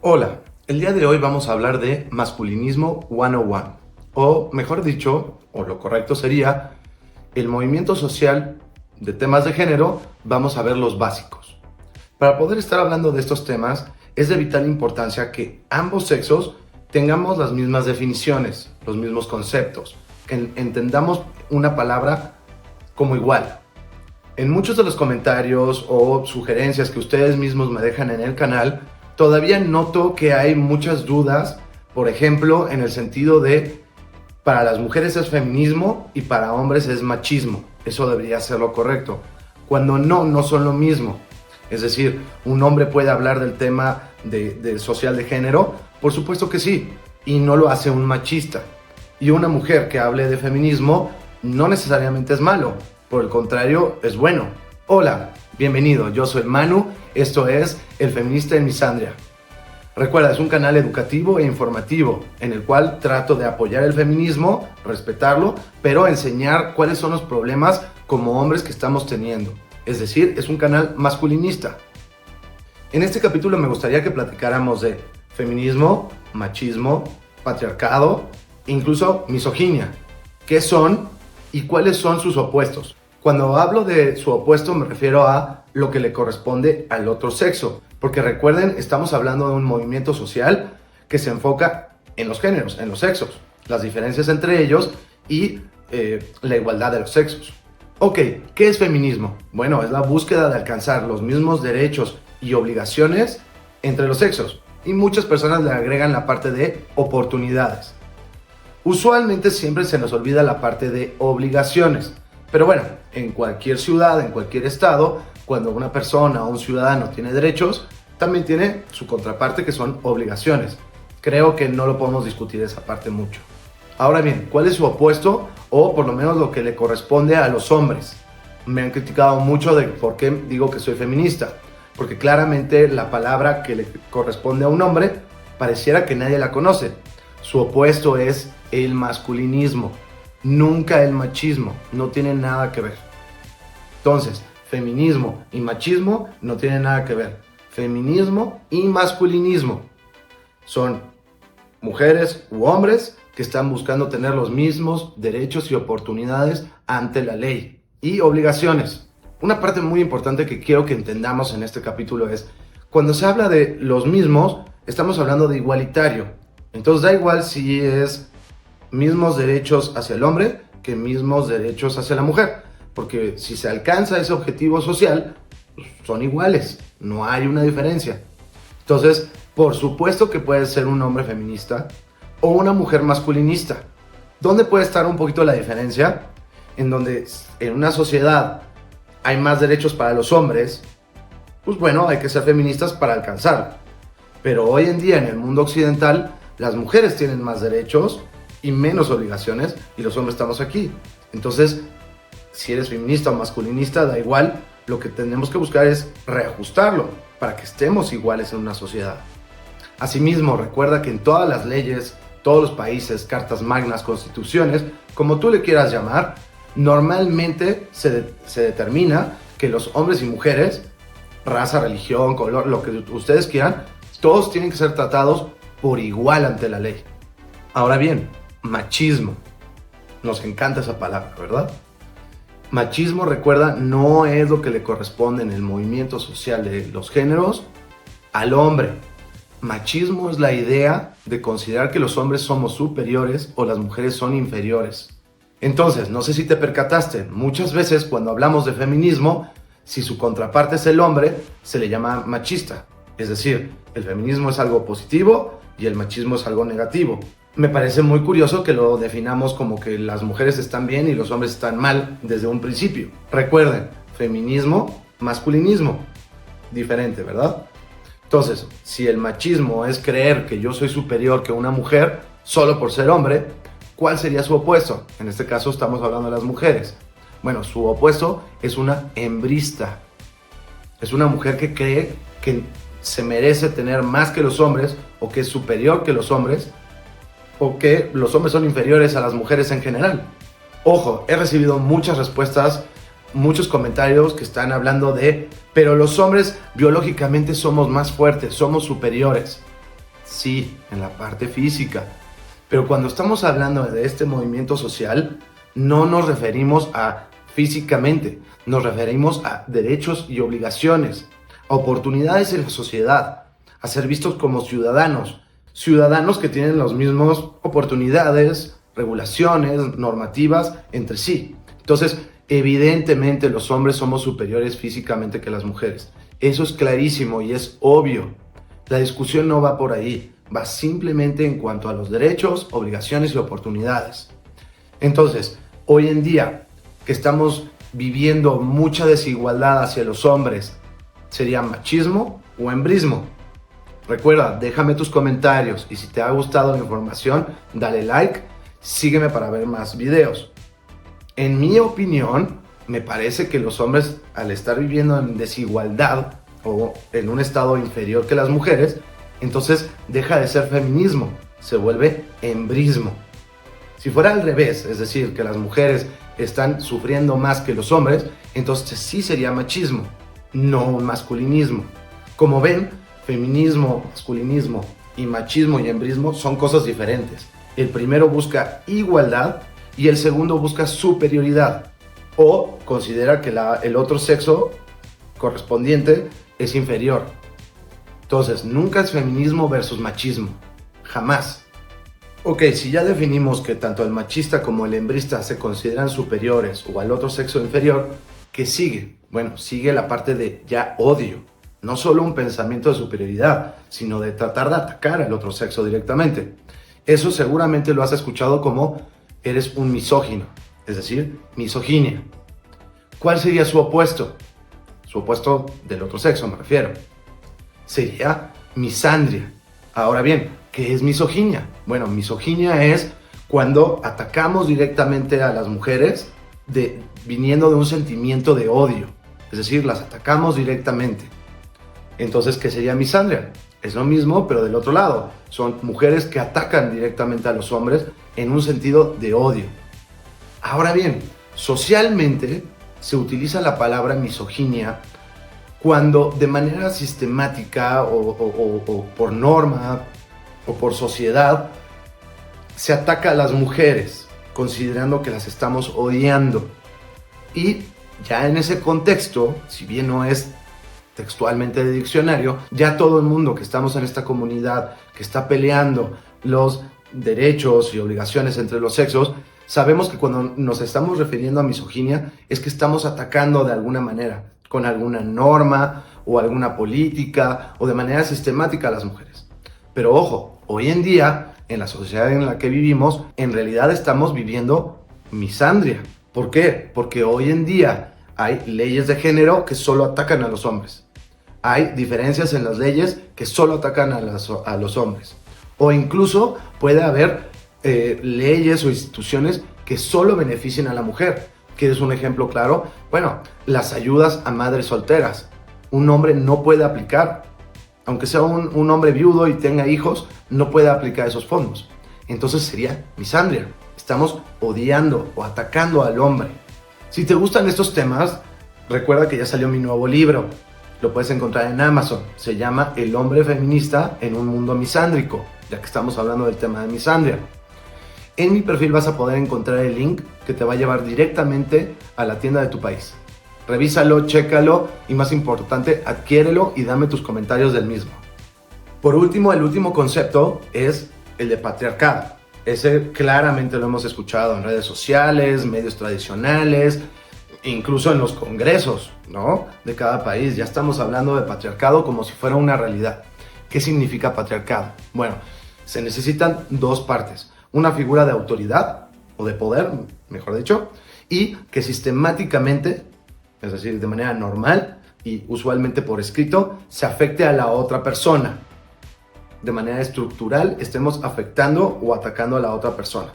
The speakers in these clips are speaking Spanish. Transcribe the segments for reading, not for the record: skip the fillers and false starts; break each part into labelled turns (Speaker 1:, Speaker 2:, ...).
Speaker 1: Hola, el día de hoy vamos a hablar de masculinismo 101, o mejor dicho, o lo correcto sería, el movimiento social de temas de género. Vamos a ver los básicos. Para poder estar hablando de estos temas, es de vital importancia que ambos sexos tengamos las mismas definiciones, los mismos conceptos, que entendamos una palabra como igual. En muchos de los comentarios o sugerencias que ustedes mismos me dejan en el canal, todavía noto que hay muchas dudas, por ejemplo, en el sentido de para las mujeres es feminismo y para hombres es machismo. Eso debería ser lo correcto, cuando no son lo mismo. Es decir, un hombre puede hablar del tema de social de género, por supuesto que sí, y no lo hace un machista. Y una mujer que hable de feminismo no necesariamente es malo, por el contrario, es bueno. Hola, bienvenido, yo soy Manu, esto es El Feminista en Misandria. Recuerda, es un canal educativo e informativo en el cual trato de apoyar el feminismo, respetarlo, pero enseñar cuáles son los problemas como hombres que estamos teniendo. Es decir, es un canal masculinista. En este capítulo me gustaría que platicáramos de feminismo, machismo, patriarcado, incluso misoginia. ¿Qué son y cuáles son sus opuestos? Cuando hablo de su opuesto me refiero a lo que le corresponde al otro sexo, porque recuerden, estamos hablando de un movimiento social que se enfoca en los géneros, en los sexos, las diferencias entre ellos y la igualdad de los sexos. Ok, ¿qué es feminismo? Bueno, es la búsqueda de alcanzar los mismos derechos y obligaciones entre los sexos, y muchas personas le agregan la parte de oportunidades. Usualmente siempre se nos olvida la parte de obligaciones. Pero bueno, en cualquier ciudad, en cualquier estado, cuando una persona o un ciudadano tiene derechos, también tiene su contraparte que son obligaciones. Creo que no lo podemos discutir esa parte mucho. Ahora bien, ¿cuál es su opuesto? O por lo menos lo que le corresponde a los hombres. Me han criticado mucho de por qué digo que soy feminista. Porque claramente la palabra que le corresponde a un hombre pareciera que nadie la conoce. Su opuesto es el masculinismo. Nunca el machismo, no tiene nada que ver. Entonces, feminismo y machismo no tienen nada que ver. Feminismo y masculinismo son mujeres u hombres que están buscando tener los mismos derechos y oportunidades ante la ley y obligaciones. Una parte muy importante que quiero que entendamos en este capítulo es, cuando se habla de los mismos, estamos hablando de igualitario. Entonces da igual si es mismos derechos hacia el hombre que mismos derechos hacia la mujer, porque si se alcanza ese objetivo social, son iguales, no hay una diferencia. Entonces, por supuesto que puede ser un hombre feminista o una mujer masculinista. ¿Dónde puede estar un poquito la diferencia? En donde en una sociedad hay más derechos para los hombres, pues bueno, hay que ser feministas para alcanzarlo. Pero hoy en día en el mundo occidental, las mujeres tienen más derechos y menos obligaciones, y los hombres estamos aquí. Entonces, si eres feminista o masculinista, da igual, lo que tenemos que buscar es reajustarlo para que estemos iguales en una sociedad. Asimismo, recuerda que en todas las leyes, todos los países, cartas magnas, constituciones, como tú le quieras llamar, normalmente se determina que los hombres y mujeres, raza, religión, color, lo que ustedes quieran, todos tienen que ser tratados por igual ante la ley. Ahora bien, machismo. Nos encanta esa palabra, ¿verdad? Machismo, recuerda, no es lo que le corresponde en el movimiento social de los géneros al hombre. Machismo es la idea de considerar que los hombres somos superiores o las mujeres son inferiores. Entonces, no sé si te percataste, muchas veces cuando hablamos de feminismo, si su contraparte es el hombre, se le llama machista. Es decir, el feminismo es algo positivo y el machismo es algo negativo. Me parece muy curioso que lo definamos como que las mujeres están bien y los hombres están mal desde un principio. Recuerden, feminismo, masculinismo, diferente, ¿verdad? Entonces, si el machismo es creer que yo soy superior que una mujer solo por ser hombre, ¿cuál sería su opuesto? En este caso estamos hablando de las mujeres. Bueno, su opuesto es una hembrista. Es una mujer que cree que se merece tener más que los hombres o que es superior que los hombres, o que los hombres son inferiores a las mujeres en general. Ojo, he recibido muchas respuestas, muchos comentarios que están hablando de, pero los hombres biológicamente somos más fuertes, somos superiores. Sí, en la parte física. Pero cuando estamos hablando de este movimiento social, no nos referimos a físicamente, nos referimos a derechos y obligaciones, a oportunidades en la sociedad, a ser vistos como ciudadanos, ciudadanos que tienen las mismas oportunidades, regulaciones, normativas entre sí. Entonces, evidentemente los hombres somos superiores físicamente que las mujeres. Eso es clarísimo y es obvio. La discusión no va por ahí, va simplemente en cuanto a los derechos, obligaciones y oportunidades. Entonces, hoy en día que estamos viviendo mucha desigualdad hacia los hombres, ¿sería machismo o hembrismo? Recuerda, déjame tus comentarios y si te ha gustado la información, dale like, sígueme para ver más videos. En mi opinión, me parece que los hombres, al estar viviendo en desigualdad o en un estado inferior que las mujeres, entonces deja de ser feminismo, se vuelve hembrismo. Si fuera al revés, es decir, que las mujeres están sufriendo más que los hombres, entonces sí sería machismo, no un masculinismo. Como ven, feminismo, masculinismo y machismo y hembrismo son cosas diferentes. El primero busca igualdad y el segundo busca superioridad o considera que el otro sexo correspondiente es inferior. Entonces, nunca es feminismo versus machismo, jamás. Ok, si ya definimos que tanto el machista como el hembrista se consideran superiores o al otro sexo inferior, ¿qué sigue? Bueno, sigue la parte de ya odio. No solo un pensamiento de superioridad, sino de tratar de atacar al otro sexo directamente. Eso seguramente lo has escuchado como eres un misógino, es decir, misoginia. ¿Cuál sería su opuesto? Su opuesto del otro sexo, me refiero. Sería misandria. Ahora bien, ¿qué es misoginia? Bueno, misoginia es cuando atacamos directamente a las mujeres viniendo de un sentimiento de odio. Es decir, las atacamos directamente. Entonces, ¿qué sería misandria? Es lo mismo, pero del otro lado. Son mujeres que atacan directamente a los hombres en un sentido de odio. Ahora bien, socialmente se utiliza la palabra misoginia cuando de manera sistemática o por norma o por sociedad se ataca a las mujeres, considerando que las estamos odiando. Y ya en ese contexto, si bien no es textualmente de diccionario, ya todo el mundo que estamos en esta comunidad que está peleando los derechos y obligaciones entre los sexos, sabemos que cuando nos estamos refiriendo a misoginia es que estamos atacando de alguna manera, con alguna norma o alguna política o de manera sistemática a las mujeres. Pero ojo, hoy en día, en la sociedad en la que vivimos, en realidad estamos viviendo misandria. ¿Por qué? Porque hoy en día hay leyes de género que solo atacan a los hombres. Hay diferencias en las leyes que solo atacan a los hombres. O incluso puede haber leyes o instituciones que solo beneficien a la mujer. ¿Quieres un ejemplo claro? Bueno, las ayudas a madres solteras. Un hombre no puede aplicar. Aunque sea un hombre viudo y tenga hijos, no puede aplicar esos fondos. Entonces sería misandria. Estamos odiando o atacando al hombre. Si te gustan estos temas, recuerda que ya salió mi nuevo libro. Lo puedes encontrar en Amazon. Se llama El hombre feminista en un mundo misándrico, ya que estamos hablando del tema de misandria. En mi perfil vas a poder encontrar el link que te va a llevar directamente a la tienda de tu país. Revísalo, chécalo y más importante, adquiérelo y dame tus comentarios del mismo. Por último, el último concepto es el de patriarcado. Ese claramente lo hemos escuchado en redes sociales, medios tradicionales, incluso en los congresos, ¿no?, de cada país. Ya estamos hablando de patriarcado como si fuera una realidad. ¿Qué significa patriarcado? Bueno, se necesitan dos partes. Una figura de autoridad, o de poder, mejor dicho, y que sistemáticamente, es decir, de manera normal y usualmente por escrito, se afecte a la otra persona. De manera estructural, estemos afectando o atacando a la otra persona.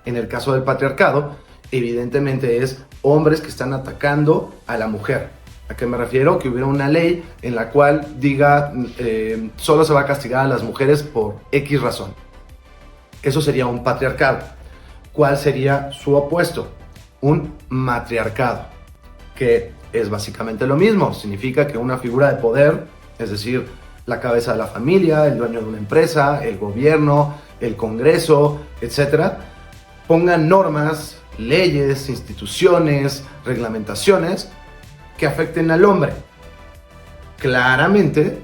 Speaker 1: En el caso del patriarcado, evidentemente es hombres que están atacando a la mujer. ¿A qué me refiero? Que hubiera una ley en la cual diga solo se va a castigar a las mujeres por X razón. Eso sería un patriarcado. ¿Cuál sería su opuesto? Un matriarcado, que es básicamente lo mismo. Significa que una figura de poder, es decir, la cabeza de la familia, el dueño de una empresa, el gobierno, el Congreso, etcétera, pongan normas, leyes, instituciones, reglamentaciones que afecten al hombre. Claramente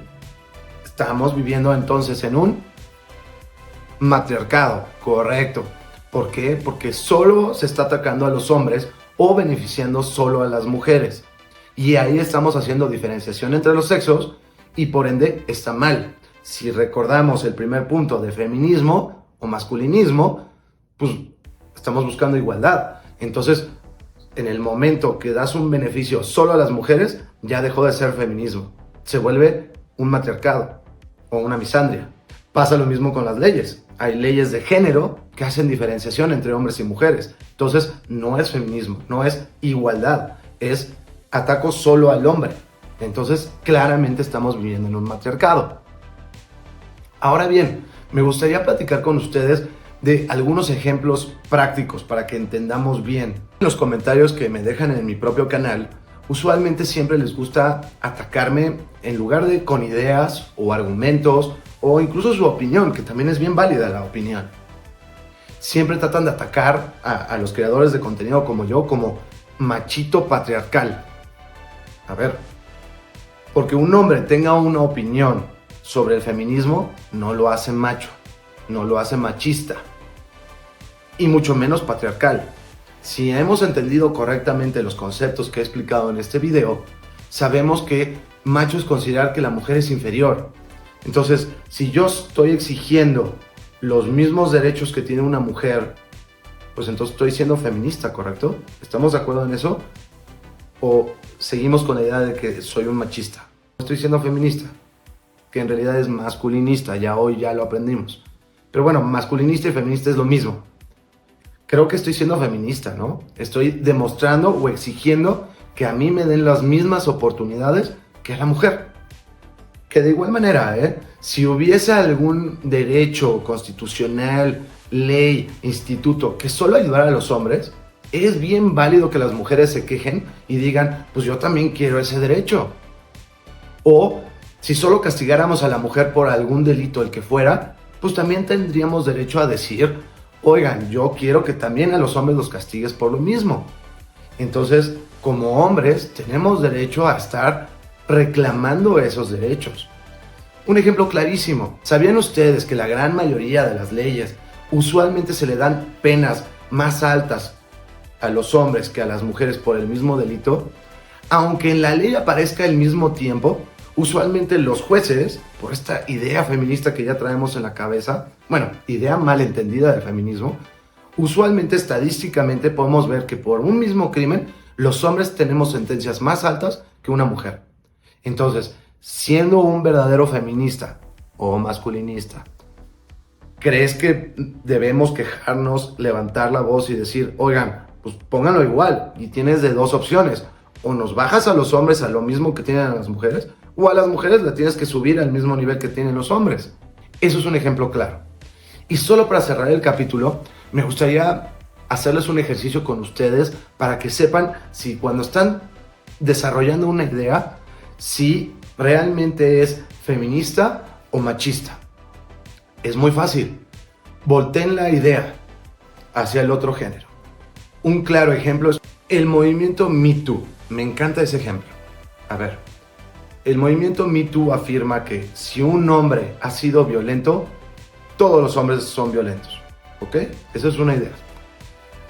Speaker 1: estamos viviendo entonces en un matriarcado, correcto. ¿Por qué? Porque solo se está atacando a los hombres o beneficiando solo a las mujeres. Y ahí estamos haciendo diferenciación entre los sexos y por ende está mal. Si recordamos el primer punto de feminismo o masculinismo, pues estamos buscando igualdad. Entonces, en el momento que das un beneficio solo a las mujeres, ya dejó de ser feminismo. Se vuelve un matriarcado o una misandria. Pasa lo mismo con las leyes. Hay leyes de género que hacen diferenciación entre hombres y mujeres. Entonces, no es feminismo, no es igualdad, es ataco solo al hombre. Entonces, claramente estamos viviendo en un matriarcado. Ahora bien, me gustaría platicar con ustedes de algunos ejemplos prácticos para que entendamos bien. En los comentarios que me dejan en mi propio canal, usualmente siempre les gusta atacarme en lugar de con ideas o argumentos o incluso su opinión, que también es bien válida la opinión. Siempre tratan de atacar a los creadores de contenido como yo, como machito patriarcal. A ver, porque un hombre tenga una opinión sobre el feminismo, no lo hace macho, no lo hace machista, y mucho menos patriarcal. Si hemos entendido correctamente los conceptos que he explicado en este video, sabemos que macho es considerar que la mujer es inferior. Entonces, si yo estoy exigiendo los mismos derechos que tiene una mujer, pues entonces estoy siendo feminista, ¿correcto? ¿Estamos de acuerdo en eso? ¿O seguimos con la idea de que soy un machista? Estoy siendo feminista, que en realidad es masculinista, ya hoy ya lo aprendimos. Pero bueno, masculinista y feminista es lo mismo. Creo que estoy siendo feminista, ¿no? Estoy demostrando o exigiendo que a mí me den las mismas oportunidades que a la mujer. Que de igual manera, si hubiese algún derecho constitucional, ley, instituto que solo ayudara a los hombres, es bien válido que las mujeres se quejen y digan, pues yo también quiero ese derecho. O si solo castigáramos a la mujer por algún delito, el que fuera, pues también tendríamos derecho a decir, oigan, yo quiero que también a los hombres los castigues por lo mismo. Entonces, como hombres, tenemos derecho a estar reclamando esos derechos. Un ejemplo clarísimo, ¿sabían ustedes que la gran mayoría de las leyes usualmente se le dan penas más altas a los hombres que a las mujeres por el mismo delito? Aunque en la ley aparezca al mismo tiempo, usualmente los jueces, por esta idea feminista que ya traemos en la cabeza, bueno, idea malentendida del feminismo, usualmente estadísticamente podemos ver que por un mismo crimen los hombres tenemos sentencias más altas que una mujer. Entonces, siendo un verdadero feminista o masculinista, ¿crees que debemos quejarnos, levantar la voz y decir, oigan, pues pónganlo igual? Y tienes de dos opciones, o nos bajas a los hombres a lo mismo que tienen a las mujeres, o a las mujeres la tienes que subir al mismo nivel que tienen los hombres. Eso es un ejemplo claro. Y solo para cerrar el capítulo, me gustaría hacerles un ejercicio con ustedes para que sepan si cuando están desarrollando una idea, si realmente es feminista o machista. Es muy fácil. Volteen la idea hacia el otro género. Un claro ejemplo es el movimiento Me Too. Me encanta ese ejemplo. A ver, el movimiento Me Too afirma que si un hombre ha sido violento, todos los hombres son violentos. ¿Ok? Esa es una idea.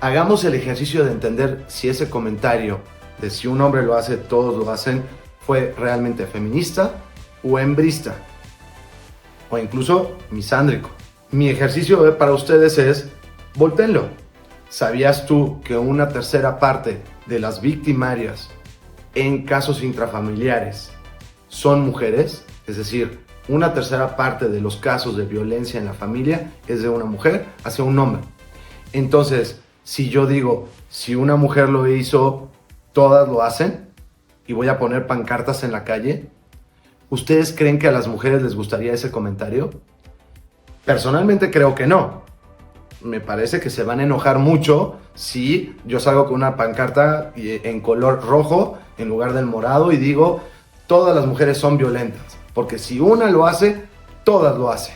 Speaker 1: Hagamos el ejercicio de entender si ese comentario de si un hombre lo hace, todos lo hacen, fue realmente feminista o hembrista, o incluso misándrico. Mi ejercicio para ustedes es, voltéenlo. ¿Sabías tú que una tercera parte de las victimarias en casos intrafamiliares son mujeres? Es decir, una tercera parte de los casos de violencia en la familia es de una mujer hacia un hombre. Entonces, si yo digo, si una mujer lo hizo, todas lo hacen, y voy a poner pancartas en la calle, ¿ustedes creen que a las mujeres les gustaría ese comentario? Personalmente creo que no. Me parece que se van a enojar mucho si yo salgo con una pancarta en color rojo en lugar del morado y digo, todas las mujeres son violentas. porque si una lo hace, todas lo hacen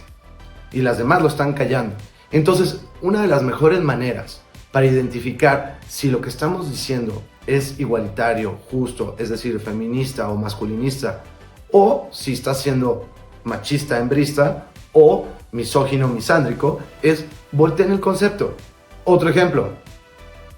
Speaker 1: y las demás lo están callando. Entonces, una de las mejores maneras para identificar si lo que estamos diciendo es igualitario, justo, es decir, feminista o masculinista, o si está siendo machista, hembrista, o misógino, misándrico, es volteen el concepto. Otro ejemplo,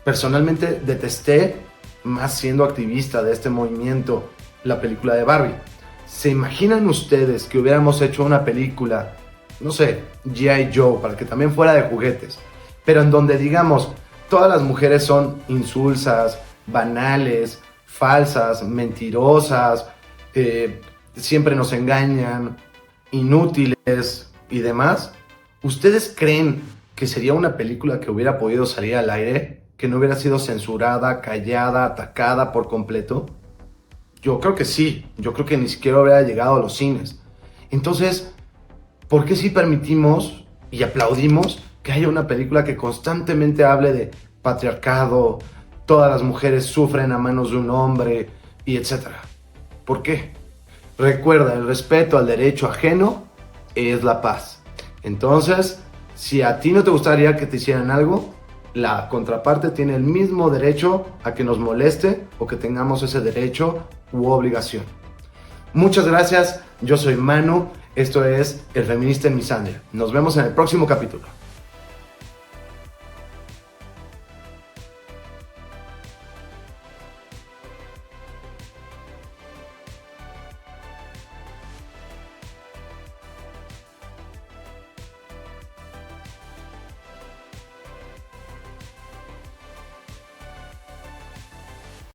Speaker 1: personalmente detesté, más siendo activista de este movimiento, la película de Barbie. ¿Se imaginan ustedes que hubiéramos hecho una película, no sé, G.I. Joe, para que también fuera de juguetes, pero en donde digamos, todas las mujeres son insulsas, banales, falsas, mentirosas, siempre nos engañan, inútiles y demás? ¿Ustedes creen que sería una película que hubiera podido salir al aire? ¿Que no hubiera sido censurada, callada, atacada por completo? Yo creo que sí, yo creo que ni siquiera hubiera llegado a los cines. Entonces, ¿por qué sí permitimos y aplaudimos que haya una película que constantemente hable de patriarcado, todas las mujeres sufren a manos de un hombre y etcétera? ¿Por qué? Recuerda, el respeto al derecho ajeno es la paz. Entonces, si a ti no te gustaría que te hicieran algo, la contraparte tiene el mismo derecho a que nos moleste o que tengamos ese derecho u obligación. Muchas gracias, yo soy Manu, esto es El Feminista en Misandria. Nos vemos en el próximo capítulo.